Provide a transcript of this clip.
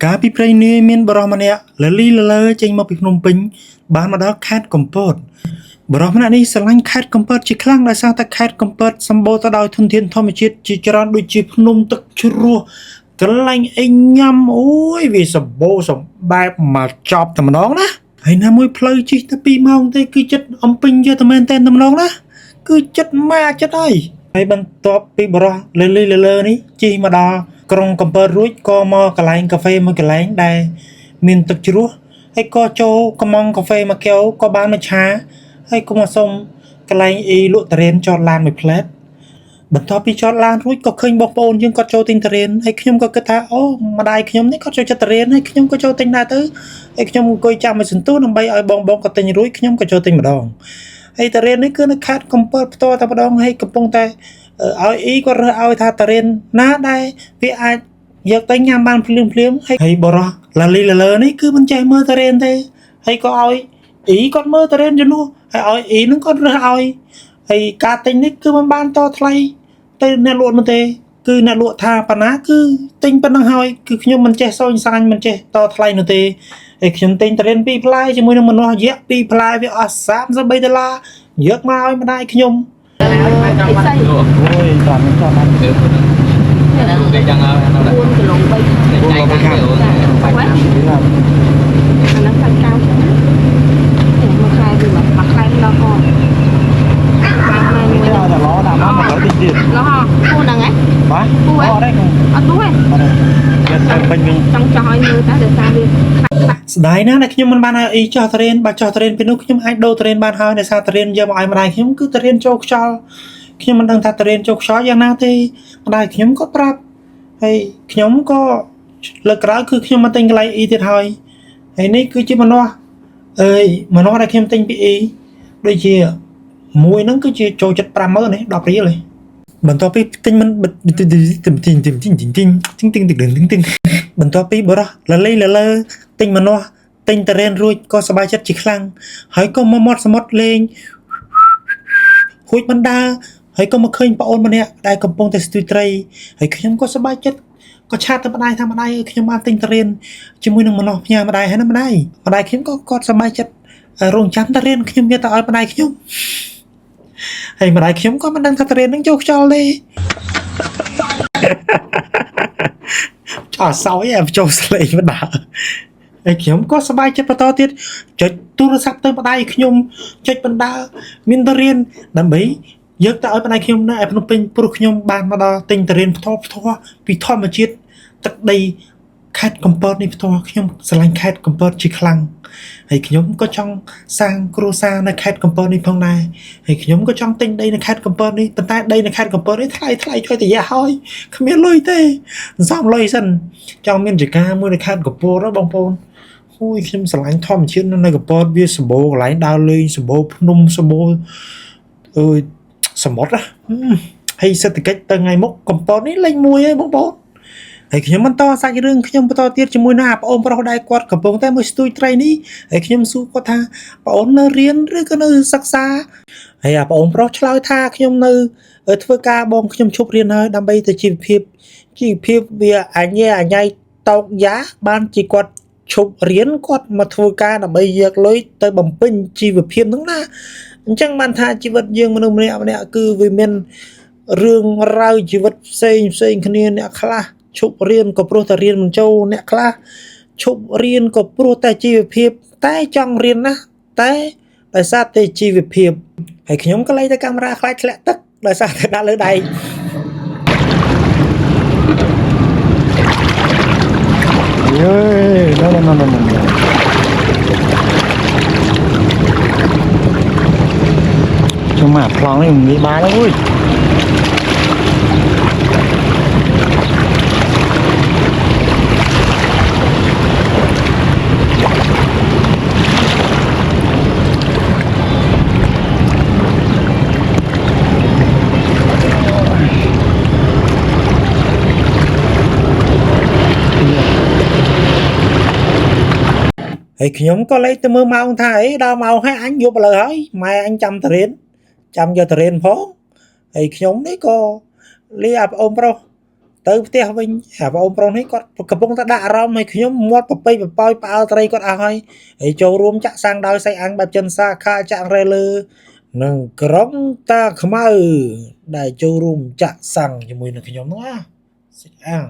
ការពីព្រៃនេះមានបរិសម្នាក់លលីលលើចេញមកពីភ្នំពេញបានមកដល់ខេត្តកំពតបរិសម្នាក់នេះស្រឡាញ់ខេត្តកំពតជាខ្លាំងដោយសារតែខេត្តកំពតសម្បូរទៅដោយធនធានធម្មជាតិជាច្រើនដូចជាភ្នំទឹកជ្រោះកន្លែងអីញ៉ាំអូយវាសម្បូរសម្បែបមកចប់តែម្ដងណាហើយណាមួយផ្លូវជិះទៅ2ម៉ោងទេគឺចិត្តអំពេញយកតែមែនតែម្ដងណាគឺចិត្តម៉ាចិត្តហើយបន្ទាប់ពីបរិសលលីលលើនេះជិះមកដល់ក្រុងកំពតរួចក៏មកកន្លែងកាហ្វេមួយកន្លែងដែលមានទឹកជ្រោះហើយក៏ចូលកំងកាហ្វេមួយកែវក៏បានមកឆាហើយក៏មកសុំកន្លែងអ៊ីលក់តារ៉េនចតឡានមួយផ្លែតបន្ទាប់ពីចតឡានរួចក៏ឃើញបងប្អូនយើងគាត់ចូលទិញតារ៉េនហើយខ្ញុំក៏គិតថាអូម្ដាយខ្ញុំនេះគាត់ចូលចិត្តតារ៉េនហើយខ្ញុំក៏ចូលទិញដែរទៅហើយខ្ញុំអង្គុយចាំឲ្យសន្ទុះដើម្បីឲ្យបងគាត់ទិញរួចខ្ញុំក៏ចូលទិញម្ដងហើយតារ៉េននេះគឺនៅខេត្តកំពតផ្ទាល់តែម្ដងហើយកំពុងតែឲ្យអ៊ីគាត់រើសឲ្យថាតារ៉េនណាដែលវាអាចយកទៅញ៉ាំបានភ្លាមហើយបរោះឡាលីលលើនេះគឺមិនចេះមើលតារ៉េនទេហើយក៏ឲ្យអ៊ីគាត់មើលតារ៉េនជំនួសហើយឲ្យអ៊ីនឹងគាត់រើសឲ្យហើយការទិញនេះគឺមិនបានតថ្លៃទៅអ្នកលក់នោះទេគឺអ្នកលក់ថាប៉ុណ្ណាគឺទិញប៉ុណ្ណឹងហើយគឺខ្ញុំមិនចេះសោញសាញមិនចេះតថ្លៃនោះទេហើយខ្ញុំទិញតារ៉េន2ផ្លែជាមួយនឹងមនុស្សរយៈ2ផ្លែវាអស់$33យកមកឲ្យម្ដាយខ្ញុំអូយតាមចតបានĐể chăng ơi, nó là buôn cái lồng bay để chạy quá nó phải cao chứ để mà khai thì mà khai nó ho nó đào nó mà đi tiền nó ho buôn đằng ấy hả buôn ấy ở đây không ở túi trong tròi như ta để xa đi ស្ដាយណាស់ដែលខ្ញុំមិនបានឲ្យអ៊ីចោះតារ៉េនបើចោះតារ៉េនពេលនោះខ្ញុំអាចដូរតារ៉េនបានហើយដោយសារតារ៉េនយកមកឲ្យម្ដាយខ្ញុំគឺតារ៉េនចូលខ្យល់ខ្ញុំមិនដឹងថាតារ៉េនចូលខ្យល់យ៉ាងណាទេម្ដាយខ្ញុំក៏ប្រាប់ហើយខ្ញុំក៏លើកក្រោយគឺខ្ញុំមកទិញកន្លែងអ៊ីទៀតហើយនេះគឺជាម្នាស់ម្នាស់ដែលខ្ញុំទិញពីអ៊ីដូចជាមួយហ្នឹងគឺជាចូលចិត្ត50000នេះ10រៀលទេបន្ទាប់ពីទិញមិនបន្ទាប់ពីបរោះលលីលលើទិញម្នាស់ទិញតារ៉េនរួចក៏សប្បាយចិត្តជាខ្លាំងហើយក៏មកមាត់សមុទ្រលេងហួចបណ្ដាហើយក៏មកឃើញប្អូនម្នាក់ដែលកំពុងតែស្ទួយត្រីហើយខ្ញុំក៏សប្បាយចិត្តក៏ឆាតទៅម្ដាយថាម្ដាយខ្ញុំបានទិញតារ៉េនជាមួយនឹងម្នាស់ផ្ញើម្ដាយហើយណាម្ដាយខ្ញុំក៏គាត់សប្បាយចិត្តរងចាំតារ៉េនខ្ញុំយកទៅឲ្យម្ដាយខ្ញុំហើយម្ដាយខ្ញុំក៏មិនដឹងថាតារ៉េននឹងចូលខ្យល់ទេចោលសោយចូលស្លេងម្ដាហើយខ្ញុំក៏សប្បាយចិត្តបន្តទៀតចុចទូរស័ព្ទទៅម្ដាយខ្ញុំចុចបណ្ដាមានតារ៉េនដើម្បីយកទៅឲ្យម្ដាយខ្ញុំនៅឯភ្នំពេញព្រោះខ្ញុំបានមកដល់ទិញតារ៉េនផ្ទាល់ពីធម្មជាតិទឹកដីខេត្តកំពតនេះផ្ទាល់ខ្ញុំស្រឡាញ់ខេត្តកំពតជាខ្លាំងហើយខ្ញុំក៏ចង់សាងគ្រួសារនៅខេត្តកំពតនេះផងដែរហើយខ្ញុំក៏ចង់ទិញដីនៅខេត្តកំពតនេះប៉ុន្តែដីនៅខេត្តកំពតនេះថ្លៃជួយតែយ៉ាហើយគ្មានលុយទេសំលុយសិនចង់មានចកាមួយនៅខេត្តកំពតបងប្អូនអូយខ្ញុំស្រឡាញ់ធម្មជាតិនៅកំពតវាសម្បូរកន្លែងដើរលេងសម្បូរភ្នំសម្បូរសមុទ្រហើយសេដ្ឋកិច្ចទៅថ្ងៃមុខកំពតនេះលេខ1ហើយបងប្អូនហើយខ្ញុំបន្តសាច់រឿងខ្ញុំបន្តទៀតជាមួយនឹងប្អូនប្រុសដែរគាត់កំពុងតែមកស្ទួយត្រីនេះហើយខ្ញុំសួរគាត់ថាប្អូននៅរៀនឬក៏នៅសិក្សាហើយប្អូនប្រុសឆ្លើយថាខ្ញុំនៅធ្វើការបងខ្ញុំឈប់រៀនហើយដើម្បីទៅជីវភាពវាអញ្ញៃតោកយ៉ាបានជាគាត់ឈប់រៀនគាត់មកធ្វើការដើម្បីយកលុយទៅបំពេញជីវភាពហ្នឹងណាអញ្ចឹងបានថាជីវិតយើងមនុស្សម្នាក់គឺវាមានរឿងរ៉ាវជីវិតផ្សេងគ្នាអ្នកខ្លះឈប់រៀនក៏ព្រោះតែរៀនមិនចូលអ្នកខ្លះឈប់រៀនក៏ព្រោះតែជីវភាពតែចង់រៀនណាតែដោយសារតែជីវភាពហើយខ្ញុំក៏លេងតែកាមេរ៉ាខ្លាចធ្លាក់ទឹកដោយសារតែដាក់លើដៃយេណ៎ខ្ញុំមកប្លង់នេះងាយបានហើយអើយហើយខ្ញុំក៏លេចទៅមើលម៉ោងថាដល់ម៉ោងហើយអញយប់ឥឡូវហើយម៉ែអញចាំតារ៉េនចាំយកតារ៉េនផងហើយខ្ញុំនេះក៏លាប្អូនប្រុស ទៅផ្ទះវិញអាបងប្រុសនេះគាត់កំពុងតែដាក់អារម្មណ៍ឲ្យខ្ញុំមាត់ប្រពៃប្រប៉ោយផ្អើលត្រីគាត់អស់ហើយចូលរួមចាក់សាំងដោយសៃអាំងបែបចិនសាខាចាក់រ៉េលើនិងក្រុងតាខ្មៅដែលចូលរួមចាក់សាំងជាមួយនឹងខ្ញុំនោះណាសៃអាំង